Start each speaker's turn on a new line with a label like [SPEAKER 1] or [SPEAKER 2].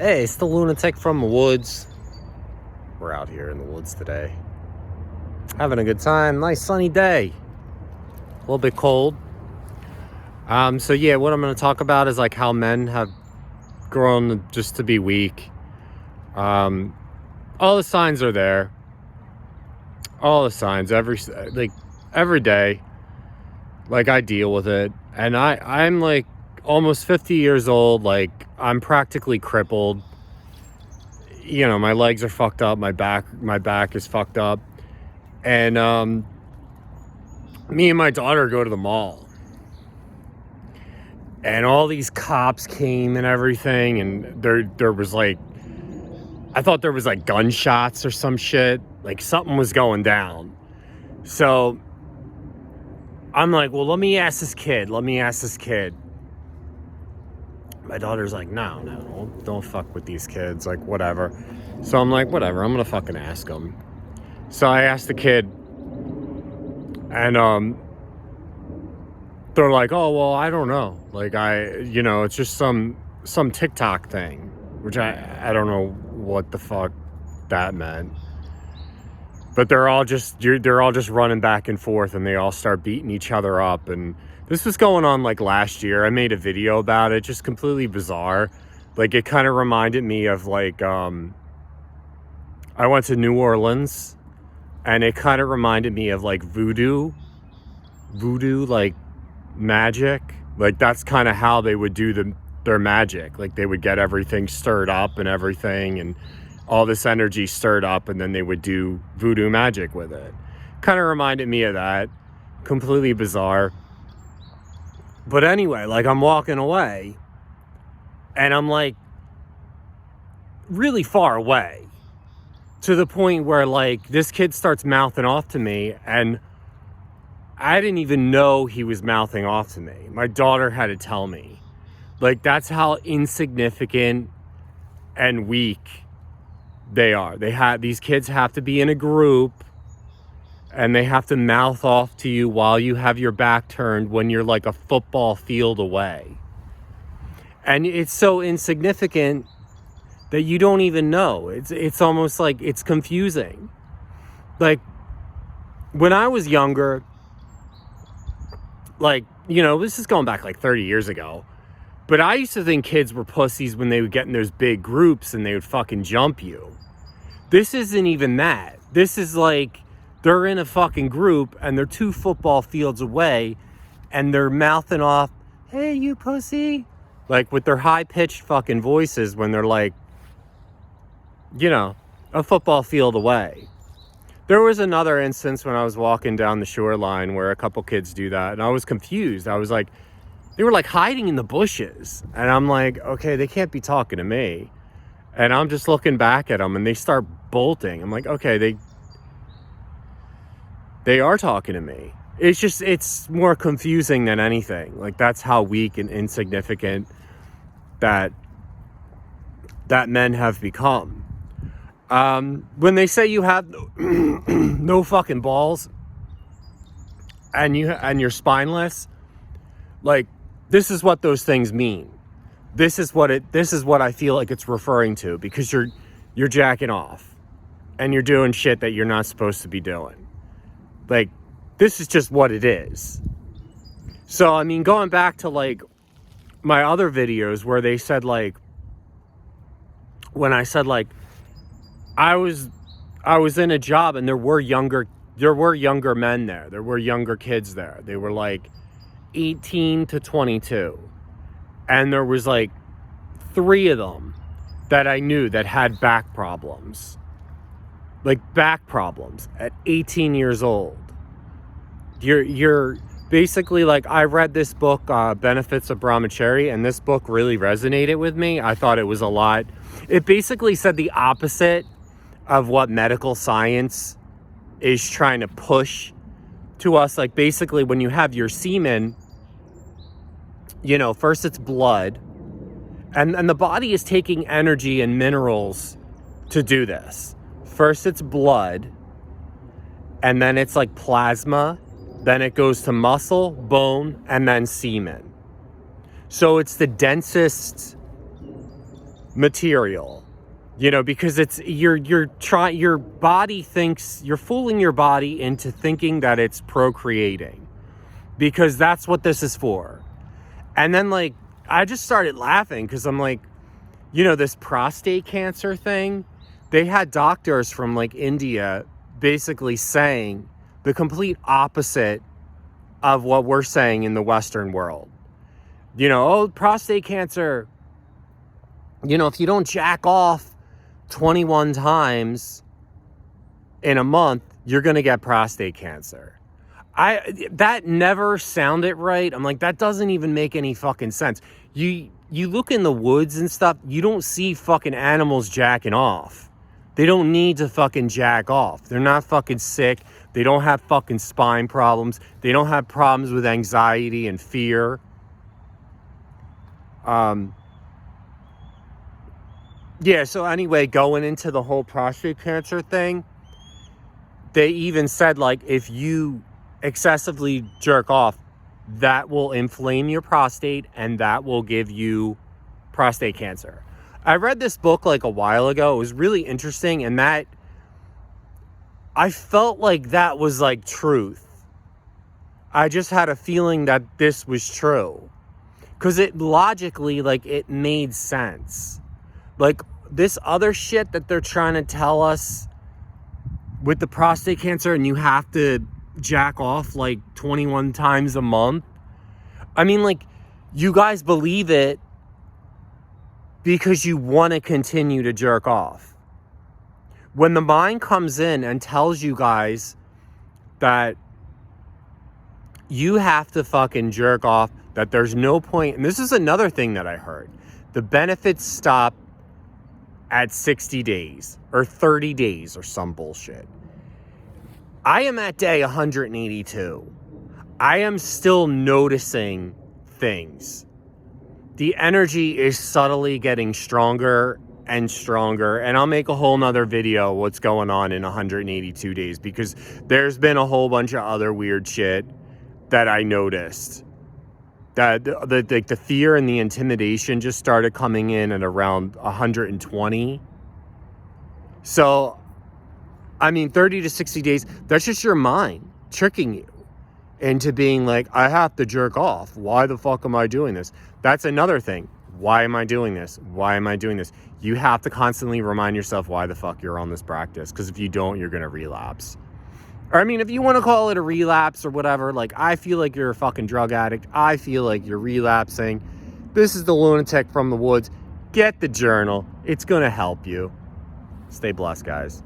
[SPEAKER 1] Hey, it's the lunatic from the woods. We're out here in the woods today. Having a good time. Nice sunny day. A little bit cold. So yeah, what I'm going to talk about is like how men have grown just to be weak. All the signs are there. All the signs, every day. Like, I deal with it. And I'm like almost 50 years old. Like, I'm practically crippled. You know, my legs are fucked up. My back is fucked up. And me and my daughter go to the mall. And all these cops came and everything. And there was like, I thought there was like gunshots or some shit. Like something was going down. So I'm like, well, let me ask this kid. My daughter's like, no, don't fuck with these kids. Like, whatever. So I'm like, whatever. I'm going to fucking ask them. So I asked the kid. And they're like, oh, well, I don't know. Like, it's just some TikTok thing. Which I don't know what the fuck that meant. But they're all just running back and forth, and they all start beating each other up. And this was going on like last year. I made a video about it, just completely bizarre. Like, it kind of reminded me of like, I went to New Orleans, and it kind of reminded me of like voodoo, like magic. Like, that's kind of how they would do their magic. Like, they would get everything stirred up and everything, and all this energy stirred up, and then they would do voodoo magic with it. Kind of reminded me of that. Completely bizarre. But anyway, like, I'm walking away, and I'm like really far away, to the point where like this kid starts mouthing off to me, and I didn't even know he was mouthing off to me. My daughter had to tell me. Like, that's how insignificant and weak they are. These kids have to be in a group, and they have to mouth off to you while you have your back turned when you're like a football field away. And it's so insignificant that you don't even know. It's almost like it's confusing. Like, when I was younger, like, this is going back like 30 years ago. But I used to think kids were pussies when they would get in those big groups and they would fucking jump you. This isn't even that. This is like, they're in a fucking group and they're 2 football fields away, and they're mouthing off, hey, you pussy. Like, with their high-pitched fucking voices when they're like, a football field away. There was another instance when I was walking down the shoreline where a couple kids do that, and I was confused. I was like, they were like hiding in the bushes. And I'm like, okay, they can't be talking to me. And I'm just looking back at them, and they start bolting. I'm like, okay, they are talking to me. It's more confusing than anything. Like, that's how weak and insignificant that men have become. When they say you have no fucking balls and you're spineless, like, this is what those things mean. This is what I feel like it's referring to, because you're jacking off and you're doing shit that you're not supposed to be doing. Like, this is just what it is. So, I mean, going back to like my other videos where they said like, when I said like, I was in a job and there were younger men there. There were younger kids there. They were like 18 to 22. And there was like 3 of them that I knew that had back problems. Like, back problems at 18 years old. You're basically like, I read this book, Benefits of Brahmachari, and this book really resonated with me. I thought it was a lot. It basically said the opposite of what medical science is trying to push to us. Like, basically, when you have your semen, first it's blood, and the body is taking energy and minerals to do this. First it's blood, and then it's like plasma, then it goes to muscle, bone, and then semen. So it's the densest material. Because it's your body thinks you're fooling your body into thinking that it's procreating, because that's what this is for. And then like I just started laughing because I'm like, this prostate cancer thing, they had doctors from like India basically saying the complete opposite of what we're saying in the Western world. Prostate cancer, if you don't jack off 21 times in a month, you're going to get prostate cancer. That never sounded right. I'm like, that doesn't even make any fucking sense. You look in the woods and stuff, you don't see fucking animals jacking off. They don't need to fucking jack off. They're not fucking sick. They don't have fucking spine problems. They don't have problems with anxiety and fear. Yeah, so anyway, going into the whole prostate cancer thing, they even said, like, if you excessively jerk off, that will inflame your prostate and that will give you prostate cancer. I read this book like a while ago. It was really interesting, and that I felt like that was like truth. I just had a feeling that this was true, because it logically, like, it made sense. Like, this other shit that they're trying to tell us with the prostate cancer, and you have to jack off like 21 times a month. I mean, like, you guys believe it because you want to continue to jerk off. When the mind comes in and tells you guys that you have to fucking jerk off, that there's no point, and this is another thing that I heard, the benefits stop at 60 days or 30 days or some bullshit. I am at day 182. I am still noticing things. The energy is subtly getting stronger and stronger, and I'll make a whole nother video what's going on in 182 days, because there's been a whole bunch of other weird shit that I noticed. That the fear and the intimidation just started coming in at around 120. So, I mean, 30 to 60 days, that's just your mind tricking you into being like, I have to jerk off. Why the fuck am I doing this? That's another thing. Why am I doing this? Why am I doing this? You have to constantly remind yourself why the fuck you're on this practice, because if you don't, you're going to relapse. Or, I mean, if you want to call it a relapse or whatever, like, I feel like you're a fucking drug addict. I feel like you're relapsing. This is the lunatic from the woods. Get the journal. It's going to help you. Stay blessed, guys.